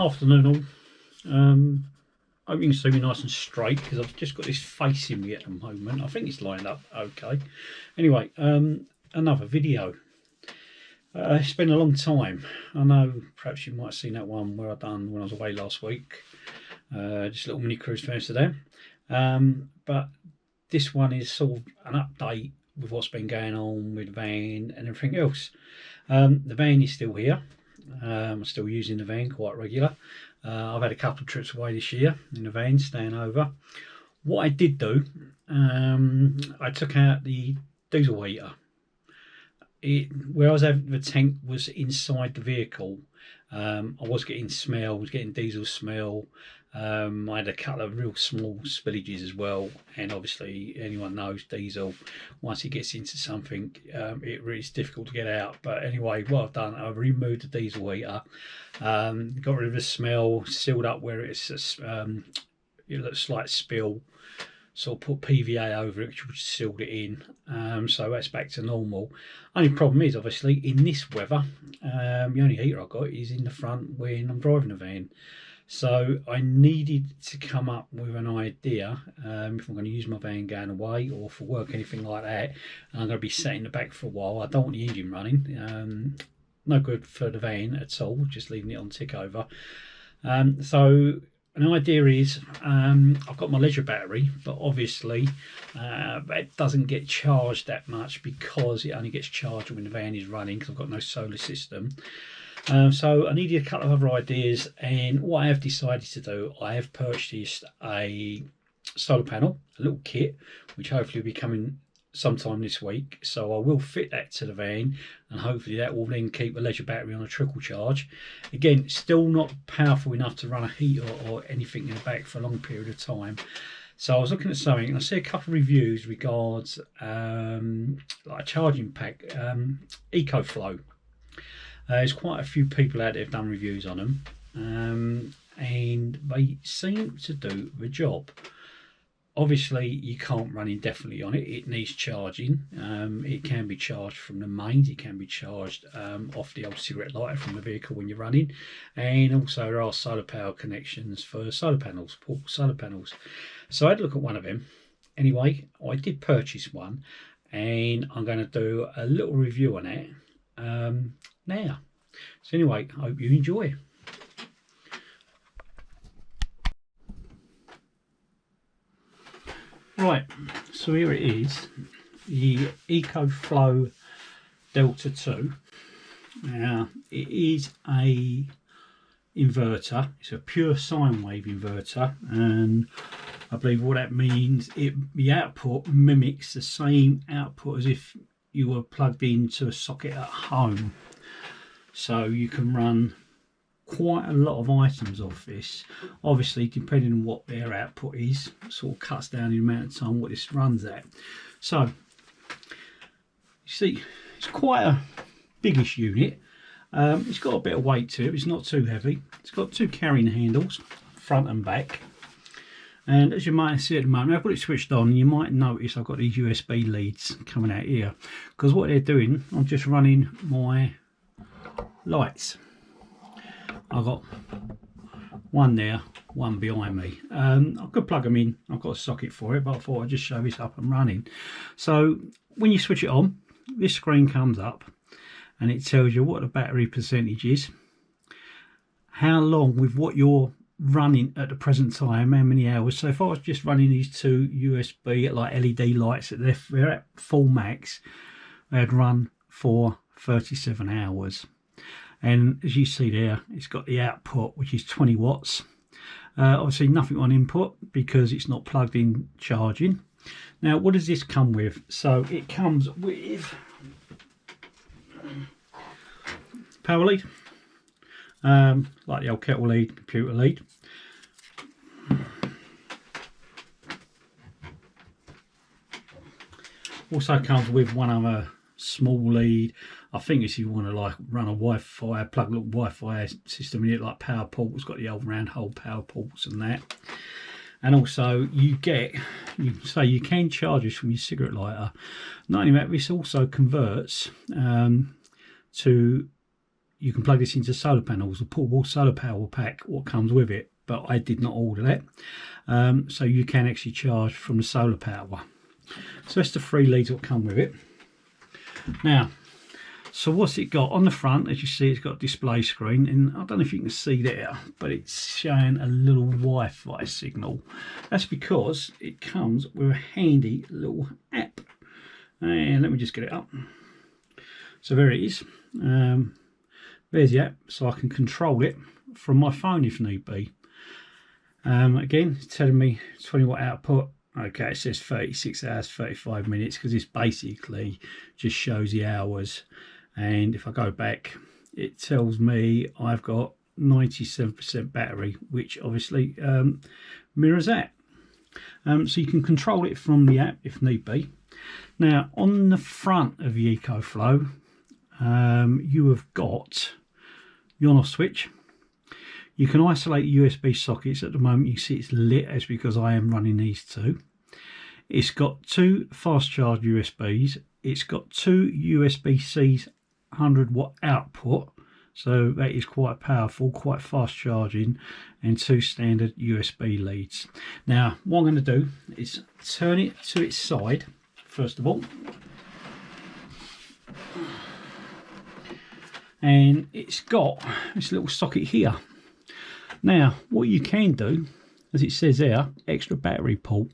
Afternoon all. Hope you can see me nice and straight because I've just got this facing me at the moment. I think it's lined up okay. Anyway, another video. It's been a long time. I know perhaps you might have seen that one where I done when I was away last week. Just a little mini cruise to Amsterdam. But this one is sort of an update with what's been going on with the van and everything else. The van is still here. I'm still using the van quite regular. I've had a couple of trips away this year in the van, staying over. What I did do, I took out the diesel heater. Where I was having the tank was inside the vehicle. I was getting smell, was getting diesel smell. I had a couple of real small spillages as well, and obviously anyone knows diesel, once it gets into something, it's difficult to get out. But anyway, what I've done, I've removed the diesel heater, got rid of the smell, sealed up where it's it looks like spill, sort of put PVA over it, which sealed it in, so that's back to normal. Only problem is, obviously, in this weather, the only heater I've got is in the front when I'm driving the van. So I needed to come up with an idea if I'm going to use my van going away or for work, anything like that. And I'm going to be sat in the back for a while. I don't want the engine running. No good for the van at all, just leaving it on tick over. So an idea is, I've got my leisure battery, but obviously it doesn't get charged that much because it only gets charged when the van is running, because I've got no solar system. So I needed a couple of other ideas, and what I have decided to do, I have purchased a solar panel, a little kit, which hopefully will be coming sometime this week. So I will fit that to the van, and hopefully that will then keep the leisure battery on a trickle charge. Again, still not powerful enough to run a heater or anything in the back for a long period of time. So I was looking at something, and I see a couple of reviews regards like a charging pack, Ecoflow. There's quite a few people out there have done reviews on them, and they seem to do the job. Obviously, you can't run indefinitely on it. It needs charging. It can be charged from the mains. It can be charged off the old cigarette lighter from the vehicle when you're running. And also there are solar power connections for solar panels, portable solar panels. So I had a look at one of them. Anyway, I did purchase one, and I'm going to do a little review on it now. So anyway, I hope you enjoy. Right, so here it is, the Ecoflow Delta 2. Now, it is a inverter. It's a pure sine wave inverter, and I believe what that means, the output mimics the same output as if you were plugged into a socket at home. So you can run quite a lot of items off this. Obviously, depending on what their output is, sort of cuts down the amount of time what this runs at. So you see, it's quite a biggish unit. It's got a bit of weight to it. It's not too heavy. It's got two carrying handles, front and back. And as you might see at the moment, I've got it switched on. You might notice I've got these USB leads coming out here, because what they're doing, I'm just running my lights. I've got one there, one behind me. I could plug them in. I've got a socket for it, but I thought I'd just show this up and running. So when you switch it on, this screen comes up and it tells you what the battery percentage is, how long with what you're running at the present time, how many hours. So if I was just running these two USB like LED lights, they're at full max, they'd run for 37 hours. And as you see there, it's got the output, which is 20 watts. Obviously nothing on input because it's not plugged in charging. Now, what does this come with? So it comes with power lead, like the old kettle lead, computer lead. Also comes with one other small lead. I think if you want to like run a Wi-Fi, plug a little Wi-Fi system in it, like power port, it's got the old round hole power ports and that. And also you can charge this from your cigarette lighter. Not only that, this also converts to you can plug this into solar panels, the portable solar power pack, what comes with it, but I did not order that. So you can actually charge from the solar power. So that's the 3 leads that come with it. Now, so what's it got on the front? As you see, it's got a display screen, and I don't know if you can see there, but it's showing a little Wi-Fi signal. That's because it comes with a handy little app. And let me just get it up. So there it is. There's the app, so I can control it from my phone if need be. Again, it's telling me 20 watt output. Okay, it says 36 hours 35 minutes because this basically just shows the hours. And if I go back, it tells me I've got 97% battery, which obviously mirrors that. So you can control it from the app if need be. Now, on the front of the Ecoflow, you have got the on-off switch. You can isolate USB sockets. At the moment you see it's lit, as because I am running these two. It's got 2 fast charge USBs. It's got 2 USB-C's 100 watt output, so that is quite powerful, quite fast charging, and 2 standard USB leads. Now what I'm going to do is turn it to its side first of all, and it's got this little socket here. Now what you can do, as it says there, extra battery port,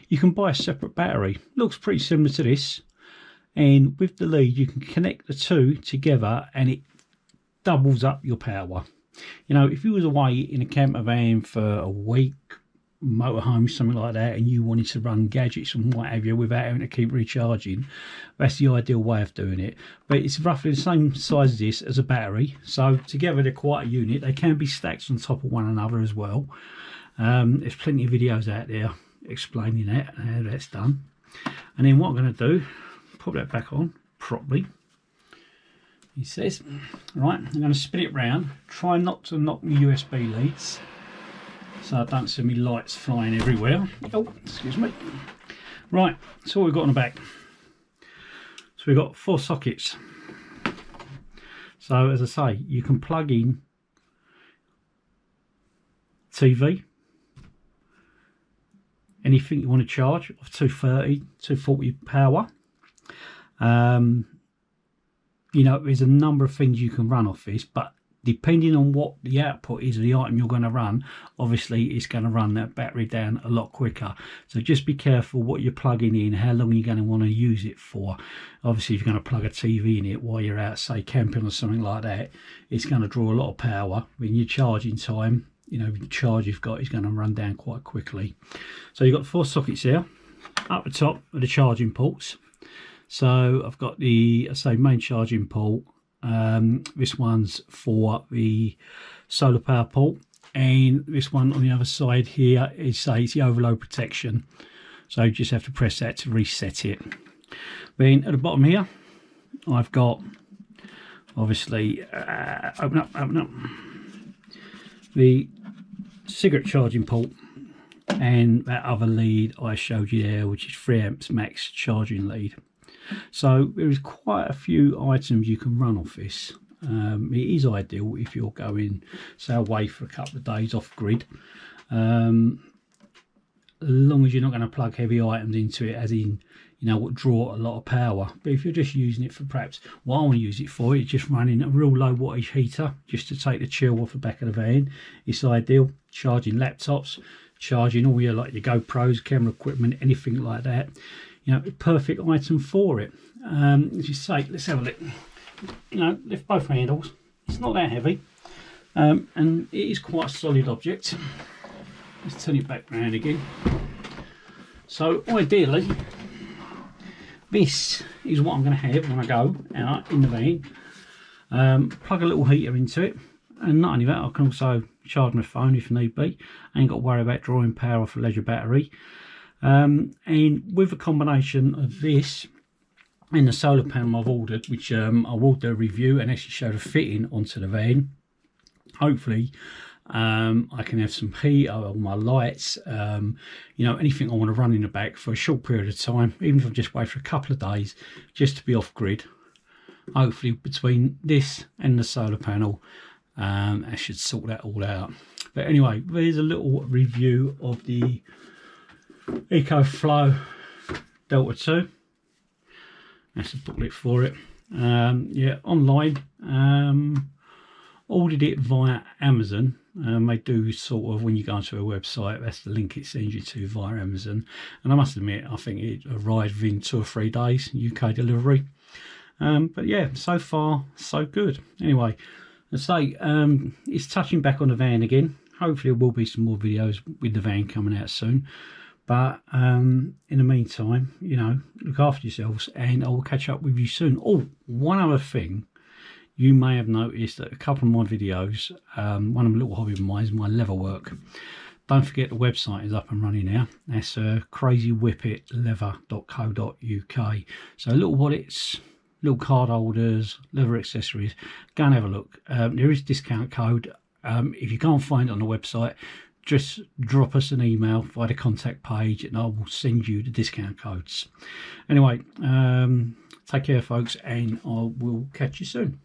you can buy a separate battery. Looks pretty similar to this, and with the lead you can connect the 2 together and it doubles up your power. You know, if you was away in a camper van for a week, motorhome, something like that, and you wanted to run gadgets and what have you without having to keep recharging, that's the ideal way of doing it. But it's roughly the same size as this as a battery, so together they're quite a unit. They can be stacked on top of one another as well. There's plenty of videos out there explaining that and how that's done. And then what I'm going to do, put that back on properly. He says, right, I'm going to spin it round, try not to knock my USB leads so I don't see my lights flying everywhere. Oh, excuse me. Right, so what we've got on the back. So we've got 4 sockets. So as I say, you can plug in TV, anything you want to charge of 230, 240 power. You know, there's a number of things you can run off this, but depending on what the output is of the item you're going to run, obviously it's going to run that battery down a lot quicker. So just be careful what you're plugging in, how long you're going to want to use it for. Obviously if you're going to plug a TV in it while you're out, say camping or something like that, it's going to draw a lot of power. When your charging time, you know, the charge you've got is going to run down quite quickly. So you've got 4 sockets here. Up the top are the charging ports. So I've got the, I say, main charging port. This one's for the solar power port, and this one on the other side here is, say, it's the overload protection. So you just have to press that to reset it. Then at the bottom here, I've got, obviously, open up, the cigarette charging port, and that other lead I showed you there, which is 3 amps max charging lead. So there is quite a few items you can run off this. It is ideal if you're going, say, away for a couple of days off grid, as long as you're not going to plug heavy items into it, as in, you know, what draw a lot of power. But if you're just using it for, perhaps what I want to use it for, it's just running a real low wattage heater just to take the chill off the back of the van. It's ideal. Charging laptops, charging all your, like, your GoPros, camera equipment, anything like that. You know, perfect item for it. As you say, let's have a look. You know, lift both handles. It's not that heavy, and it is quite a solid object. Let's turn it back round again. So ideally, this is what I'm going to have when I go out in the van. Plug a little heater into it, and not only that, I can also charge my phone if need be. I ain't got to worry about drawing power off a leisure battery. And with a combination of this and the solar panel I've ordered, which I will do a review and actually show the fitting onto the van, hopefully I can have some heat on my lights, you know, anything I want to run in the back for a short period of time, even if I'm just away for a couple of days, just to be off grid. hopefully between this and the solar panel, I should sort that all out. But anyway, there's a little review of the Ecoflow Delta 2. That's the booklet for it. Yeah, online. Ordered it via Amazon. They do sort of, when you go onto a website, that's the link it sends you to via Amazon. And I must admit, I think it arrived within 2 or 3 days, UK delivery. But yeah, so far so good. Anyway, I say it's touching back on the van again. Hopefully there will be some more videos with the van coming out soon. But in the meantime, you know, look after yourselves, and I will catch up with you soon. Oh, one other thing. You may have noticed that a couple of my videos, one of them little hobby of mine is my leather work. Don't forget the website is up and running now. That's crazywhipitleather.co.uk. So little wallets, little card holders, leather accessories. Go and have a look. There is a discount code. If you can't find it on the website, just drop us an email via the contact page and I will send you the discount codes. Anyway, take care folks, and I will catch you soon.